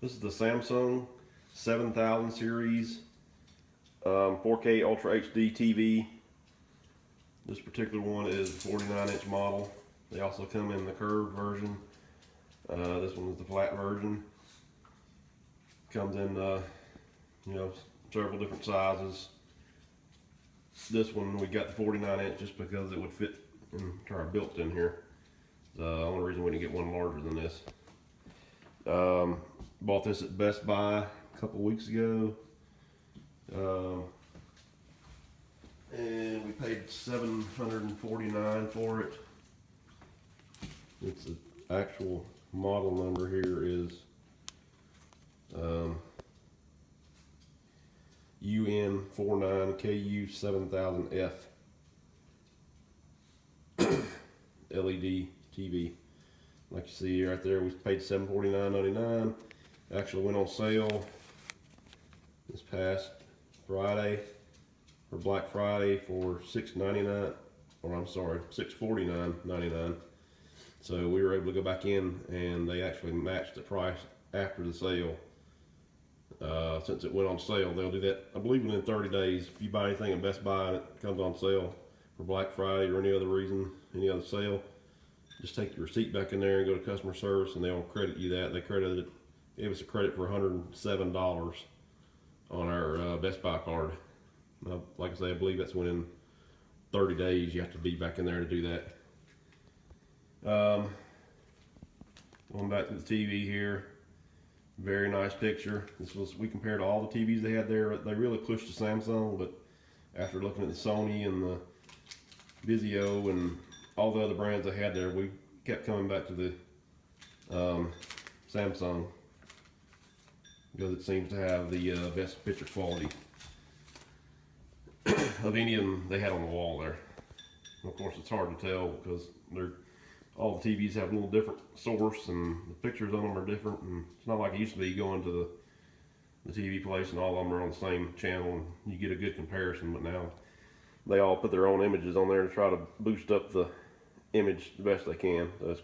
This is the Samsung 7000 series 4K Ultra HD TV. This particular one is the 49-inch model. They also come in the curved version. This one is the flat version. Comes in several different sizes. This one we got the 49-inch just because it would fit into our built-in here. The only reason we didn't get one larger than this. Bought this at Best Buy a couple weeks ago, and we paid $749 for it. It's the actual model number here is UN49 KU7000F LED TV. Like you see right there, we paid $749.99. Actually went on sale this past Friday, for Black Friday, for $6.99, or I'm sorry, $649.99. So we were able to go back in, and they actually matched the price after the sale. Since it went on sale, they'll do that, I believe, within 30 days. If you buy anything at Best Buy and it comes on sale for Black Friday or any other reason, any other sale, just take your receipt back in there and go to customer service, and they'll credit you that. They credited it, gave us a credit for $107 on our Best Buy card. Now, like I say, I believe that's within 30 days you have to be back in there to do that. Going back to the TV here, very nice picture. We compared all the TVs they had there. They really pushed the Samsung, but after looking at the Sony and the Vizio and all the other brands I had there, we kept coming back to the Samsung because it seems to have the best picture quality of any of them they had on the wall there. Of course, it's hard to tell because all the TVs have a little different source, and the pictures on them are different, and it's not like it used to be going to the TV place and all of them are on the same channel and you get a good comparison. But now they all put their own images on there to try to boost up the image the best they can. So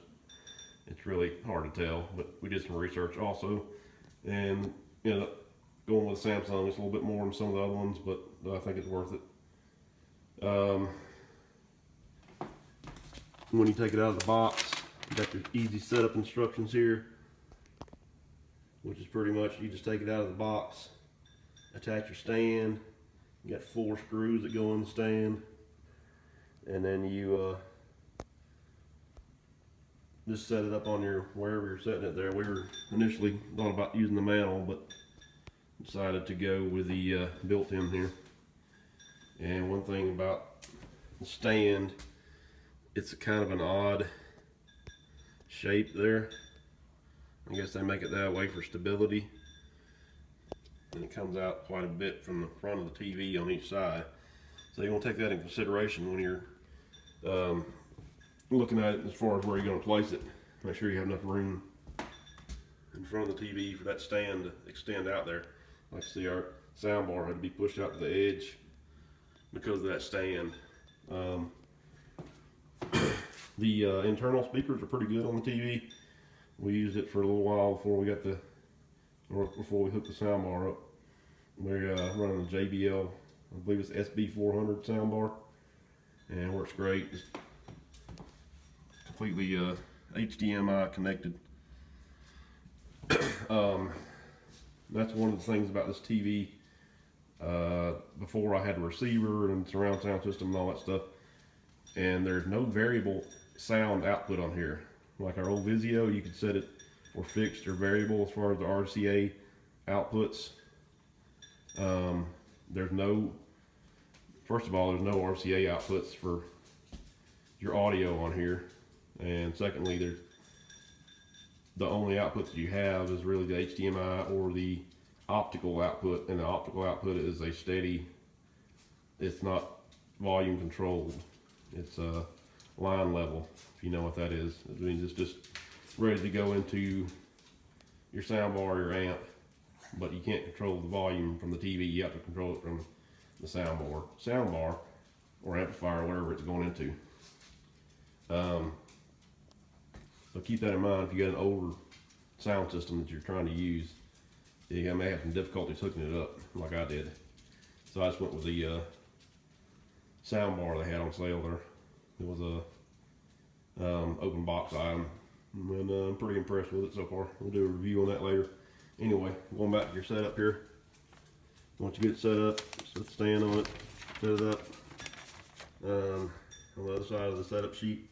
it's really hard to tell, but we did some research also, and going with Samsung, it's a little bit more than some of the other ones, but I think it's worth it. When you take it out of the box, you got your easy setup instructions here, which is pretty much you just take it out of the box, attach your stand. You got 4 screws that go in the stand, and then you just set it up on your wherever you're setting it there. We were initially thought about using the mantle, but decided to go with the built-in here. And one thing about the stand, it's kind of an odd shape there. I guess they make it that way for stability. And it comes out quite a bit from the front of the TV on each side. So you want to take that in consideration when you're looking at it as far as where you're going to place it. Make sure you have enough room in front of the TV for that stand to extend out there. Like you see, our sound bar had to be pushed out to the edge because of that stand. The internal speakers are pretty good on the TV. We used it for a little while before we hooked the sound bar up. We're running the JBL, I believe it's SB400 sound bar, and it works great. It's completely HDMI connected. That's one of the things about this TV. Before I had a receiver and surround sound system and all that stuff, and there's no variable sound output on here. Like our old Vizio, you could set it for fixed or variable as far as the RCA outputs. First of all, there's no RCA outputs for your audio on here, and secondly, the only output that you have is really the HDMI or the optical output, and the optical output is a steady, it's not volume controlled, it's line level, if you know what that is. It means it's just ready to go into your sound bar or your amp, but you can't control the volume from the TV. You have to control it from the sound bar or amplifier, whatever it's going into. So keep that in mind if you got an older sound system that you're trying to use. I may have some difficulties hooking it up like I did. So I just went with the sound bar they had on sale there. It was a open box item, and I'm pretty impressed with it so far. We'll do a review on that later. Anyway, going back to your setup here. Once you get it set up, set the stand on it, set it up. On the other side of the setup sheet,